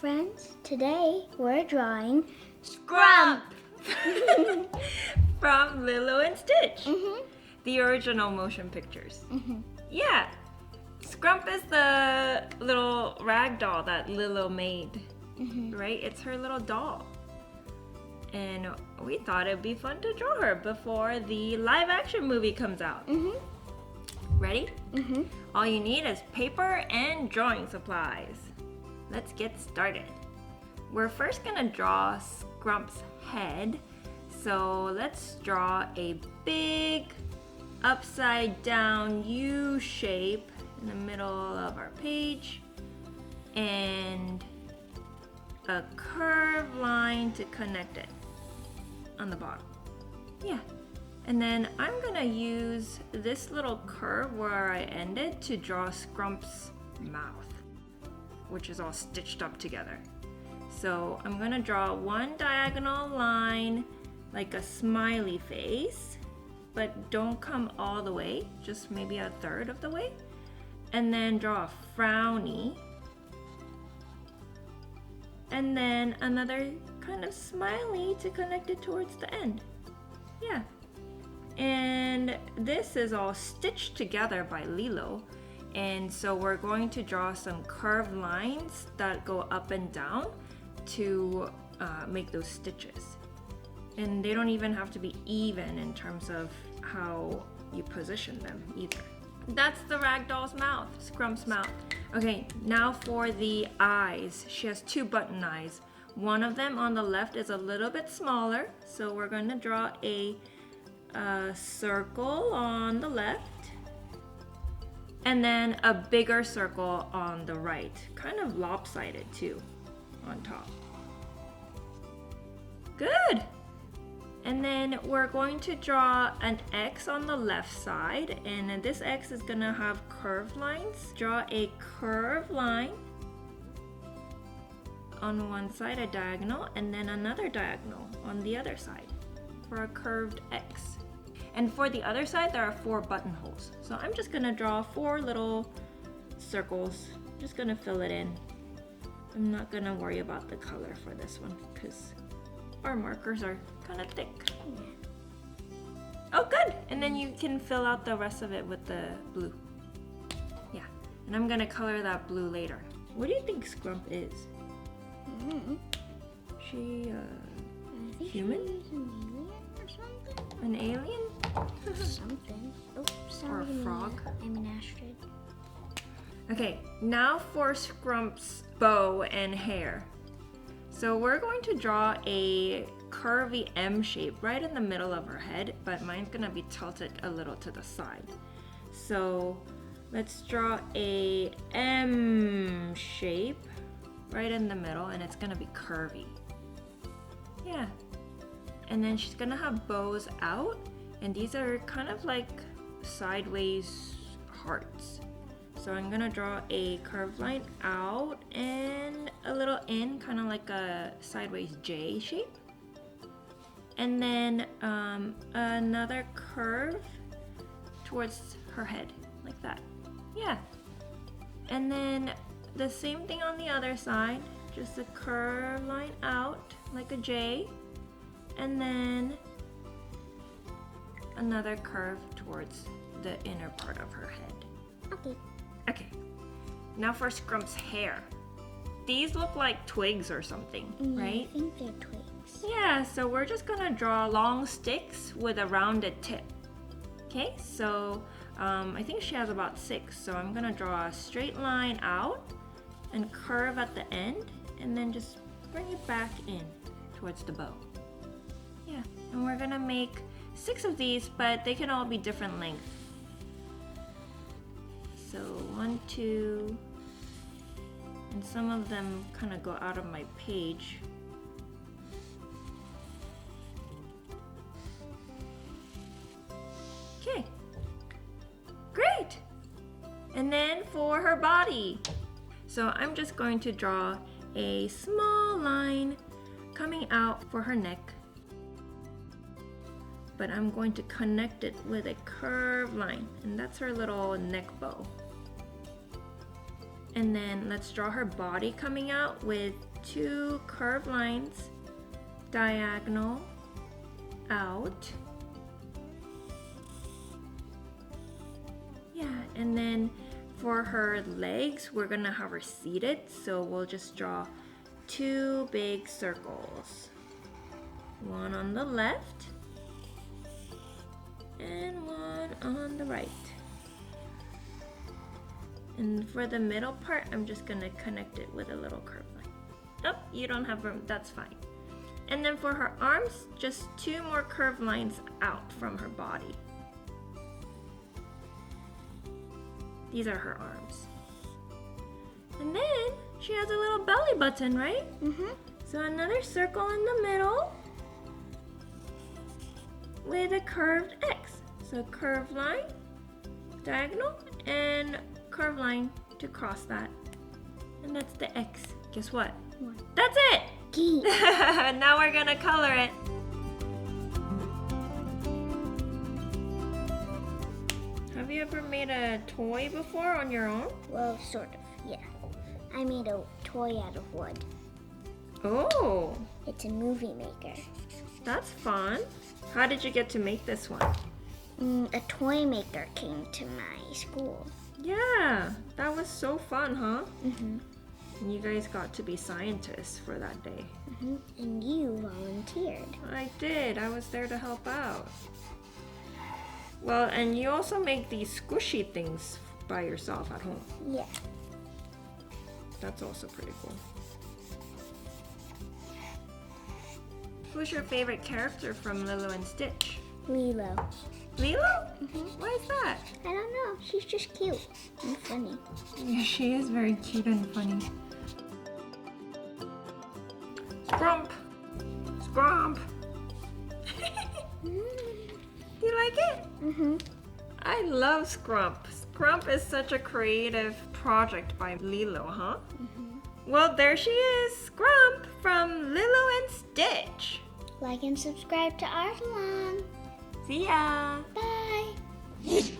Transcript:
friends. Today we're drawing Scrump from Lilo and Stitch, the original motion pictures. Yeah, Scrump is the little rag doll that Lilo made, right? It's her little doll. And we thought it'd be fun to draw her before the live action movie comes out. Ready? All you need is paper and drawing supplies. Let's get started. We're first gonna draw Scrump's head. So let's draw a big upside down U shape in the middle of our page and a curved line to connect it on the bottom. Yeah. And then I'm gonna use this little curve where I ended to draw Scrump's mouth, which is all stitched up together. So I'm gonna draw one diagonal line like a smiley face, but don't come all the way, just maybe a third of the way. And then draw a frowny. And then another kind of smiley to connect it towards the end. Yeah. And this is all stitched together by Lilo. And so we're going to draw some curved lines that go up and down to make those stitches. And they don't even have to be even in terms of how you position them either. That's the ragdoll's mouth, Scrump's mouth. Okay, now for the eyes. She has two button eyes. One of them on the left is a little bit smaller, so we're going to draw a circle on the left and then a bigger circle on the right, kind of lopsided too on top. Good. And then we're going to draw an X on the left side, and this X is gonna have curved lines. Draw a curved line on one side, a diagonal, and then another diagonal on the other side for a curved X. And for the other side, there are 4 buttonholes. So I'm just gonna draw 4 little circles. I'm just gonna fill it in. I'm not gonna worry about the color for this one because our markers are kind of thick. Oh, good! And then you can fill out the rest of it with the blue. Yeah, and I'm gonna color that blue later. What do you think Scrump is? She human? She's an alien or something? An alien? Something. Oh, sorry. Or a frog? I'm an Astrid. Okay, now for Scrump's bow and hair. So we're going to draw a curvy M shape right in the middle of her head, but mine's gonna be tilted a little to the side. So let's draw a M shape right in the middle, and it's gonna be curvy. Yeah. And then she's gonna have bows out, and these are kind of like sideways hearts. So I'm gonna draw a curved line out and a little in, kind of like a sideways J shape. And then another curve towards her head, like that. Yeah. And then the same thing on the other side, just a curved line out, like a J. And then another curve towards the inner part of her head. Okay. Okay, now for Scrump's hair. These look like twigs or something, right? I think they're twigs. Yeah, so we're just gonna draw long sticks with a rounded tip. Okay, so I think she has about 6, so I'm gonna draw a straight line out and curve at the end, and then just bring it back in towards the bow. Yeah, and we're gonna make 6 of these, but they can all be different lengths. So 1, 2, and some of them kind of go out of my page. Okay, great! And then for her body. So I'm just going to draw a small line coming out for her neck, but I'm going to connect it with a curved line, and that's her little neck bow. And then let's draw her body coming out with 2 curved lines diagonal out. Yeah, and then for her legs, we're gonna have her seated, so we'll just draw 2 big circles. One on the left and one on the right. And for the middle part, I'm just gonna connect it with a little curved line. Oh, you don't have room, that's fine. And then for her arms, just 2 more curved lines out from her body. These are her arms. And then she has a little belly button, right? So another circle in the middle with a curved X. So curved line, diagonal, and curved line to cross that. And that's the X. Guess what? What? That's it! Now we're gonna color it. Have you ever made a toy before on your own? Well, sort of, yeah. I made a toy out of wood. Oh, It's a movie maker. that's fun. How did you get to make this one? A toy maker came to my school. Yeah, that was so fun, huh? Mm-hmm. And you guys got to be scientists for that day. Mm-hmm. And you volunteered. I did. I was there to help out. Well, and you also make these squishy things by yourself at home. Yeah. That's also pretty cool. Who's your favorite character from Lilo and Stitch? Lilo. Lilo? Mm-hmm. Why is that? I don't know. She's just cute and funny. Yeah, she is very cute and funny. Scrump! Scrump! Do you like it? Mm-hmm. I love Scrump. Scrump is such a creative project by Lilo, huh? Mm-hmm. Well, there she is, Scrump from Lilo and Stitch. Like and subscribe to our salon. See ya! Bye.